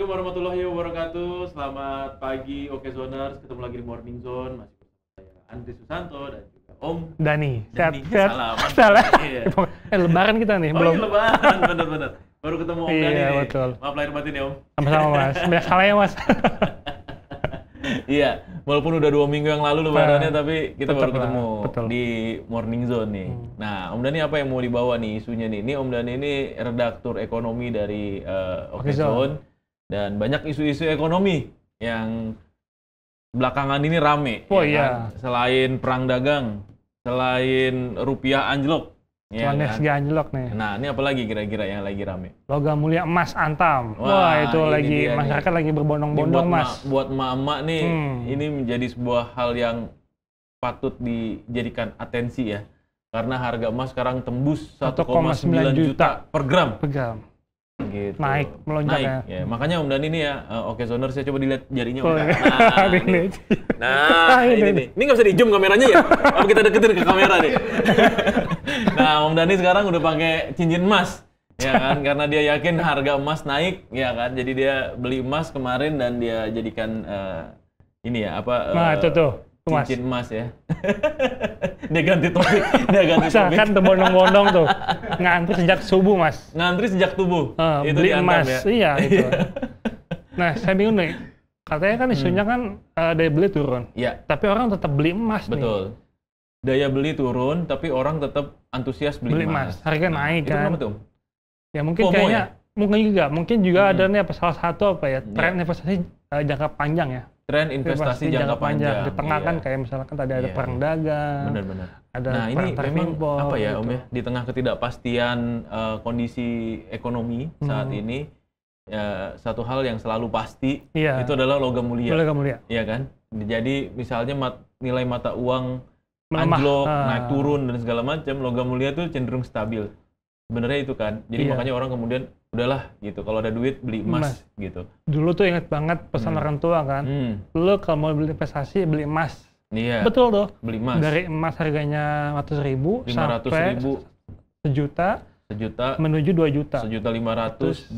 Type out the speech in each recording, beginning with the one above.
Assalamualaikum warahmatullahi wabarakatuh. Selamat pagi, Oke Zoners. Ketemu lagi di Morning Zone. Masih bersama saya Andri Susanto dan juga Om Dani. Dani. Sehat. Salah. Iya. Lebaran kita nih, belum. Iya, Lebaran, bener-bener. Baru ketemu Om Dani Iya, nih. betul. Maaf lahir batin ya Om. Sama-sama Mas. Banyak salah ya Mas. Iya, walaupun udah 2 minggu yang lalu Lebarannya, tapi kita baru tetep lah, ketemu betul. di Morning Zone nih. Nah, Om Dani apa yang mau dibawa nih isunya nih? Ini Om Dani ini redaktur ekonomi dari Oke Oke Zone. Zone. Dan banyak isu-isu ekonomi yang belakangan ini rame. Oh, ya iya. kan? Selain perang dagang, selain rupiah anjlok. Ya Soalnya kan? segi anjlok nih. Nah, ini apa lagi kira-kira yang lagi rame? Logam mulia emas antam. Wah, Wah, itu ini lagi dia masyarakat nih. lagi Ini berbondong-bondong Mas. buat emak-emak nih, ini menjadi sebuah hal yang patut dijadikan atensi ya. Karena harga emas sekarang tembus 1,9 juta per gram. Pegang. Gitu. Naik, melonjak Naik, ya. ya. Makanya Om Dani ini ya, Oke Zoner, saya coba dilihat jarinya. Oh, Om. iya. Nah, Ini. nih. Nah, ini nih. Ini nggak bisa di zoom kameranya ya? Apa kita deketin ke kamera nih? Nah, Om Dani sekarang udah pakai cincin emas. Ya kan, karena dia yakin harga emas naik, ya kan. Jadi dia beli emas kemarin dan dia jadikan ini ya, apa Nah, itu tuh. Mas. cincin emas ya. Dia ganti topik, dia ganti topik. Masyarakat berbondong-bondong tuh. Ngantri sejak subuh Mas. Ngantri sejak tubuh. Itu Beli diantam emas. ya. Iya, itu. Nah, saya bingung nih. Katanya kan isunya kan daya beli turun. Iya, Tapi orang tetap beli emas nih. betul. Daya beli turun, tapi orang tetap antusias beli emas. Harga naik Itu kan. kenapa tuh? Ya mungkin FOMO kayaknya mungkin juga ada nih salah satu apa ya, tren Iya. investasi jangka panjang ya. Tren investasi jangka panjang. Di tengah Iya. kan kayak misalkan tadi ada Iya, perang iya. dagang. Benar-benar. Ada Nah, ini perang tarif memang impor, apa ya, Om gitu. ya? Di tengah ketidakpastian kondisi ekonomi saat ini, satu hal yang selalu pasti Iya. itu adalah logam mulia. Boleh mulia. Iya kan? Jadi misalnya nilai mata uang Melemah. anjlok, naik turun dan segala macam, logam mulia tuh cenderung stabil. Sebenarnya itu kan. Jadi Iya. makanya orang kemudian udahlah gitu. Kalau ada duit beli emas gitu. Dulu tuh ingat banget pesan orang tua kan. Lu kalau mau beli investasi beli emas. Iya. Betul tuh. Beli emas. Dari emas harganya 500.000 sampai 500.000, sejuta sejuta, menuju 2 juta. 1.500.000,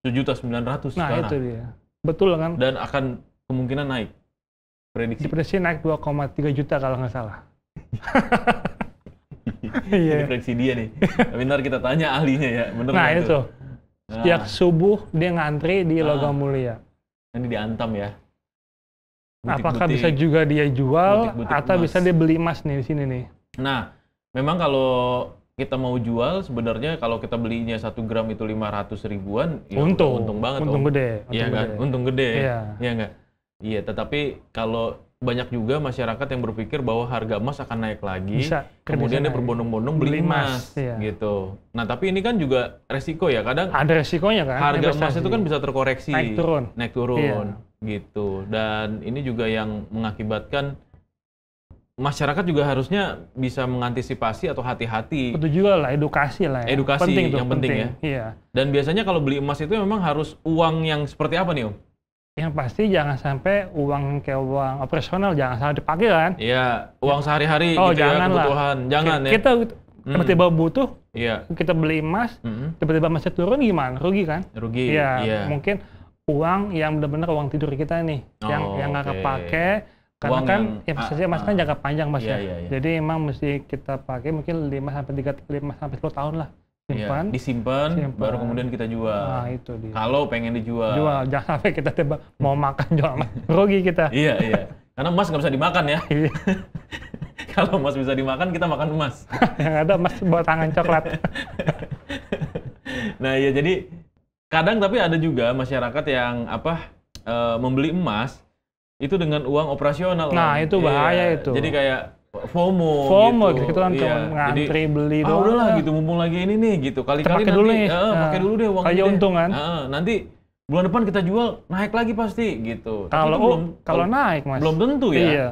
7.900.000 Nah, sekarang. itu dia. Betul kan? Dan akan kemungkinan naik. Prediksi. Diprediksi naik 2,3 juta kalau nggak salah. Ini Iya. prediksi dia nih. Tapi ntar kita tanya ahlinya ya. Bener Nah, nggak itu. tuh? Sejak subuh dia ngantri di logam mulia. Ini diantam ya. Apakah Butik-butik. bisa juga dia jual butik-butik atau emas. bisa dia beli emas nih di sini nih? Nah, memang kalau kita mau jual sebenarnya kalau kita belinya 1 gram itu 500 ribuan, ya Untung. untung banget. Untung Om. gede. Iya untung kan? gede. Untung gede. Iya. Iya nggak? Iya, tetapi kalau banyak juga masyarakat yang berpikir bahwa harga emas akan naik lagi, Bisa. kemudian dia Bisa naik. berbondong-bondong beli emas, Iya. gitu. Nah, tapi ini kan juga resiko ya, kadang Ada resikonya kan? harga emas investasi. itu kan bisa terkoreksi, Naik turun. Iya. gitu. Dan ini juga yang mengakibatkan masyarakat juga harusnya bisa mengantisipasi atau hati-hati. Betul juga lah, edukasi lah ya. Edukasi penting tuh, yang penting ya. Iya. Dan biasanya kalau beli emas itu memang harus uang yang seperti apa nih, Om? Yang pasti jangan sampai uang kayak uang operasional jangan sampai dipakai kan? Iya, uang sehari-hari Oh, gitu ya, jangan lah. kebutuhan. Jangan ya. Kita tiba-tiba butuh, Iya, kita beli emas, mm-mm. tiba-tiba emasnya turun gimana? Rugi kan? Rugi. Iya, Iya. mungkin uang yang benar-benar uang tidur kita nih, yang Oh, nggak oke. kepake, karena Uang kan yang- investasi emas kan jangka panjang Mas Iya, ya. iya, iya. Jadi emang mesti kita pakai mungkin 5 sampai 10 tahun lah. Iya, Simpan. disimpan, Simpan. baru kemudian kita jual. Nah, itu dia. Kalau pengen dijual. Jual, jangan sampai kita tiba mau makan jual emas. Rugi kita. Iya, iya. Karena emas nggak bisa dimakan ya. Iya. Kalau emas bisa dimakan, kita makan emas. Yang ada emas bawa tangan coklat. Nah, iya, jadi kadang tapi ada juga masyarakat yang membeli emas itu dengan uang operasional. Nah, Om. itu bahaya Iya, itu. Jadi kayak FOMO gitu kan Iya. cuma ngantri beli doang. udahlah gitu, mumpung lagi ini nih gitu. Kali-kali Pakai nanti dulu nih. pakai dulu deh uang Aja ini deh. untung kan. Nanti bulan depan kita jual naik lagi pasti gitu. Tapi Kalau itu kalau naik Mas. belum tentu ya. Iya.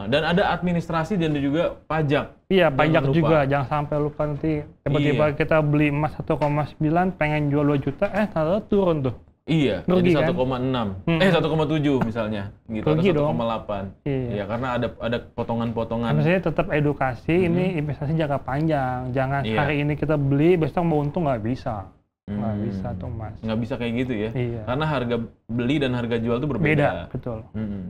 Dan ada administrasi dan juga pajak. Iya, Jangan pajak lupa. juga. Jangan sampai lupa nanti tiba-tiba Iya. kita beli emas 1,9 pengen jual 2 juta, ternyata turun tuh. Iya, Rugi jadi kan? 1,6. Hmm. 1,7 misalnya gitu Rugi atau dong. 1,8. Iya. Iya, karena ada potongan-potongan. Maksudnya tetap edukasi, ini investasi jangka panjang. Jangan Iya. hari ini kita beli, besok mau untung nggak bisa. nggak bisa tuh emas. Nggak bisa kayak gitu ya? Iya. Karena harga beli dan harga jual tuh berbeda. Beda, betul.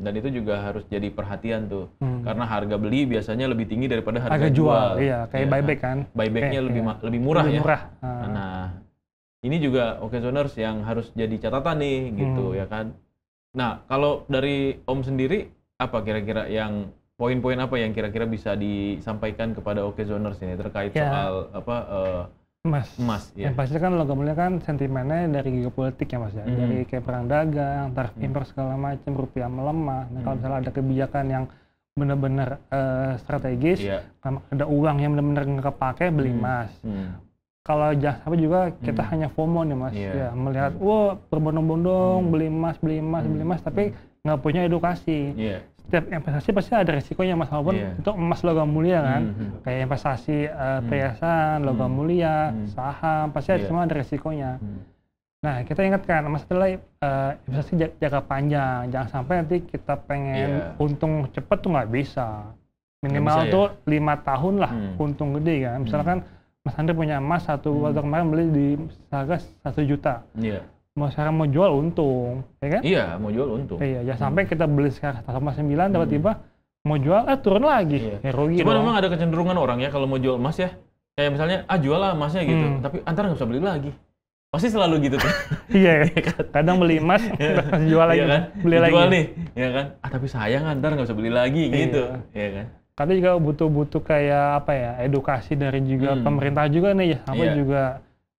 Dan itu juga harus jadi perhatian tuh. Karena harga beli biasanya lebih tinggi daripada harga Harga jual. Iya, kayak buyback kan. Buybacknya lebih murah Lebih ya? murah. Nah, ini juga Okezoners yang harus jadi catatan nih gitu ya kan. Nah, kalau dari Om sendiri apa kira-kira yang poin-poin apa yang kira-kira bisa disampaikan kepada Okezoners ini terkait soal emas ya. Yang pasti kan logam mulia kan sentimennya dari geopolitik ya Mas ya. Dari kayak perang dagang, tarif impor segala macam, rupiah melemah. Nah, kalau misalnya ada kebijakan yang benar-benar strategis, ada uang yang benar-benar nggak kepake, beli emas. Kalau jangan sampai juga kita hanya FOMO nih Mas, ya melihat wah berbondong-bondong beli emas, tapi nggak punya edukasi. Setiap investasi pasti ada resikonya Mas, walaupun itu emas logam mulia kan, kayak investasi perhiasan, logam mulia, saham, pasti semua ada resikonya. Nah, kita ingatkan emas adalah investasi jangka panjang, jangan sampai nanti kita pengen untung cepat tuh nggak bisa. Minimal tuh 5 tahun lah untung gede kan. Misalkan Mas Andre punya emas waktu kemarin beli di harga 1 juta. Mau sekarang mau jual untung, ya kan? Iya, mau jual untung. Iya, jangan sampai kita beli sekarang 1,9 tiba-tiba mau jual turun lagi. Rugi. Cuma memang ada kecenderungan orang ya kalau mau jual emas ya, kayak misalnya jual lah emasnya gitu, tapi antar nggak bisa beli lagi. Pasti selalu gitu tuh. Iya, kadang beli emas, masih jual lagi, kan? beli lagi. Jual nih, ya kan? Tapi sayang antar nggak bisa beli lagi gitu, ya kan? Karena juga butuh kayak apa ya, edukasi dari juga pemerintah juga nih ya, sampai juga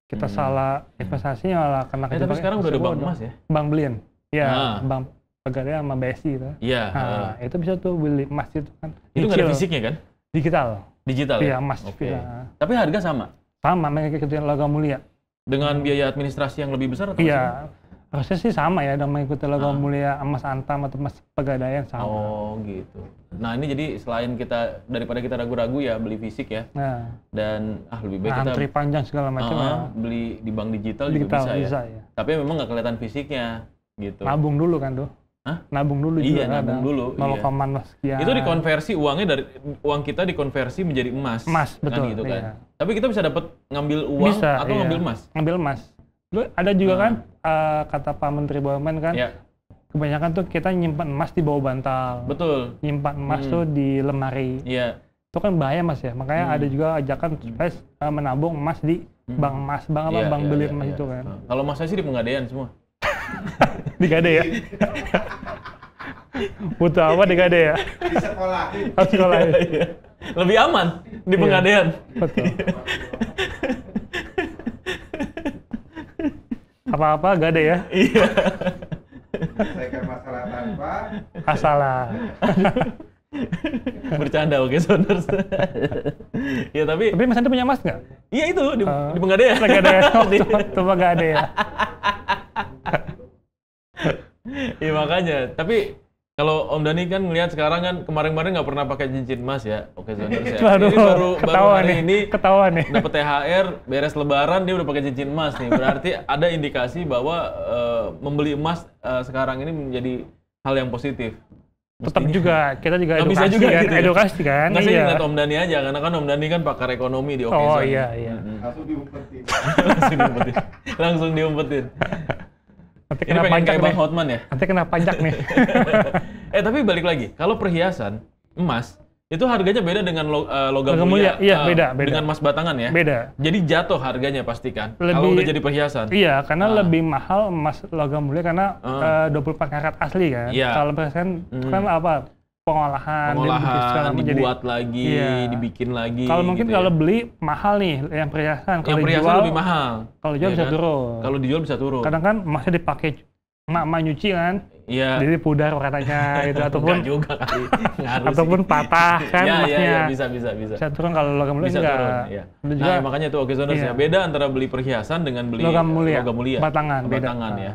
kita salah investasi malah kena tapi sekarang udah ada bank emas ya? Bank beliin. Iya, bank Pegadaian sama BSI itu. Iya. Itu bisa tuh beli emas itu kan. Itu nggak ada fisiknya kan? Digital ya? Iya, emas. Tapi harga sama? Sama, mereka ikutin logam mulia. Dengan biaya administrasi yang lebih besar atau iya, harusnya sih sama ya, dan mengikuti logam mulia emas Antam atau emas Pegadaian sama. Oh gitu. Nah ini jadi selain daripada kita ragu-ragu ya beli fisik ya, dan lebih baik kita antri panjang segala macam beli di bank digital juga bisa ya. Tapi memang nggak kelihatan fisiknya gitu. Nabung dulu kan tuh. Nabung dulu juga. Iya, nabung dulu. 0,0 sekian. Itu dikonversi uangnya dari uang kita dikonversi menjadi emas. Emas, betul. Kan, gitu kan. Tapi kita bisa dapat ngambil uang atau ngambil emas. Ngambil emas. Dulu ada juga kan kata Pak Menteri BUMN kan. Kebanyakan tuh kita nyimpan emas di bawah bantal. Betul. Nyimpan emas tuh di lemari. Iya. Itu kan bahaya Mas ya. Makanya ada juga ajakan supaya menabung emas di bank emas, bank beli emas itu kan. Kalau emas saya sih di Pegadaian semua. Di Gade ya? Butuh apa di Gade ya? Di sekolah. Sekolah. Lebih aman di Pegadaian. Betul. Apa-apa Gade ya? Iya. Selesaikan masalah tanpa Asalah. Bercanda Okezoners. Ya tapi Mas Anda punya emas nggak? Iya itu di Pegadaian. Itu Gade ya. Iya makanya. Tapi kalau Om Dhani kan ngelihat sekarang kan kemarin-kemarin nggak pernah pakai cincin emas ya, Okezoners ya. Waduh, ini baru hari ini ketahuan nih. Dapat THR, beres Lebaran dia udah pakai cincin emas nih. Berarti ada indikasi bahwa membeli emas sekarang ini menjadi hal yang positif. Tetap juga kita juga edukasi bisa juga kan, gitu ya? edukasi kan. Nggak sih ngeliat Om Dhani aja, karena kan Om Dhani kan pakar ekonomi di Okezon. Oh iya. langsung diumpetin. Langsung diumpetin. Nanti Ini kena pengen pajak kayak Bang nih. Hotman ya? Nanti kena pajak nih. Tapi balik lagi, kalau perhiasan emas itu harganya beda dengan logam mulia. Iya, beda. Dengan emas batangan ya? Beda. Jadi jatuh harganya pasti kan? Kalau udah jadi perhiasan. Iya, karena lebih mahal emas logam mulia karena 24 karat asli kan. Iya. Kalau perhiasan itu kan apa? Pengolahan dibuat lagi, dibikin lagi. Kalau mungkin gitu kalau beli mahal nih yang perhiasan. Yang perhiasan lebih mahal. Kalau jual bisa turun. Kalau dijual bisa turun. Kadang kan emasnya dipakai emak-emak nyuci kan. Iya. Jadi pudar katanya itu ataupun juga kali. ataupun patah kan emasnya. Iya, bisa. Bisa turun kalau logam mulia bisa enggak. Turun, iya. Nah, makanya itu Okezoners ya. Beda antara beli perhiasan dengan beli logam mulia. Batangan ya.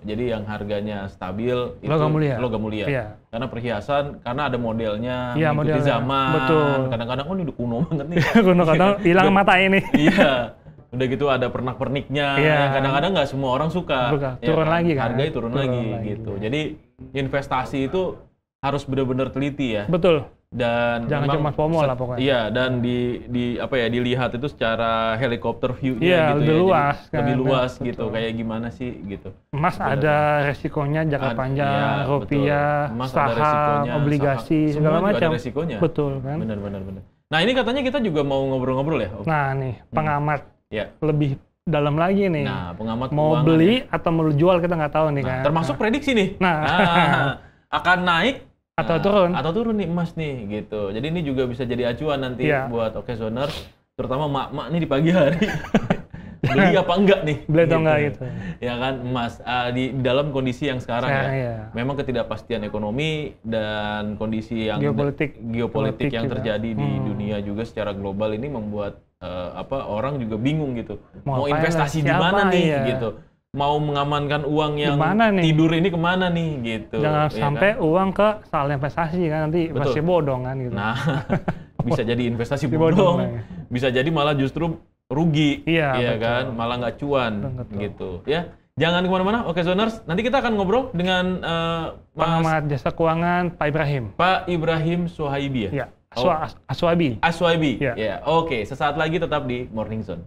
Jadi yang harganya stabil itu logam mulia. Iya. Karena perhiasan karena ada modelnya, mengikuti zaman. Betul. Kadang-kadang ini udah kuno banget nih. Kuno kadang hilang mata ini. Iya. Udah gitu ada pernak-perniknya yang kadang-kadang nggak semua orang suka. Turun lagi kan. Harganya turun lagi gitu. Jadi investasi itu harus benar-benar teliti ya. Betul. Dan jangan cuma FOMO lah pokoknya. Iya, dan dilihat itu secara helikopter view-nya iya, gitu lebih ya. luas, Jadi, lebih luas betul. gitu. Kayak gimana sih gitu. Emas ada resikonya jangka panjang, iya, rupiah, emas saham, ada resikonya, obligasi, saham, segala semua juga macam. ada resikonya. Betul kan? Benar. Nah, ini katanya kita juga mau ngobrol-ngobrol ya? Nah, nih, pengamat Ya. lebih dalam lagi nih. Nah, pengamat mau keuangan beli ya. atau mau jual kita nggak tahu nih kan. Termasuk prediksi nih. Nah. Akan naik atau turun nih emas nih gitu. Jadi ini juga bisa jadi acuan nanti buat Occasioners, terutama mak-mak nih di pagi hari. Beli apa enggak nih? Beli atau enggak gitu. Ya kan, emas di dalam kondisi yang sekarang ya. Memang ketidakpastian ekonomi dan kondisi yang geopolitik yang terjadi di dunia juga secara global ini membuat orang juga bingung gitu. Mau investasi di mana nih gitu. Mau mengamankan uang yang tidur ini kemana nih gitu. Jangan sampai kan? Uang ke salah investasi kan, nanti investasi bodong kan gitu. Nah, bisa jadi investasi bodong, bisa jadi malah justru rugi, ya kan, malah nggak cuan gitu ya. Jangan kemana-mana, Occasioners. Nanti kita akan ngobrol dengan pengamat jasa keuangan Pak Ibrahim. Pak Ibrahim Suhaibi ya? Aswabi. Ya. Oke, sesaat lagi tetap di Morning Zone.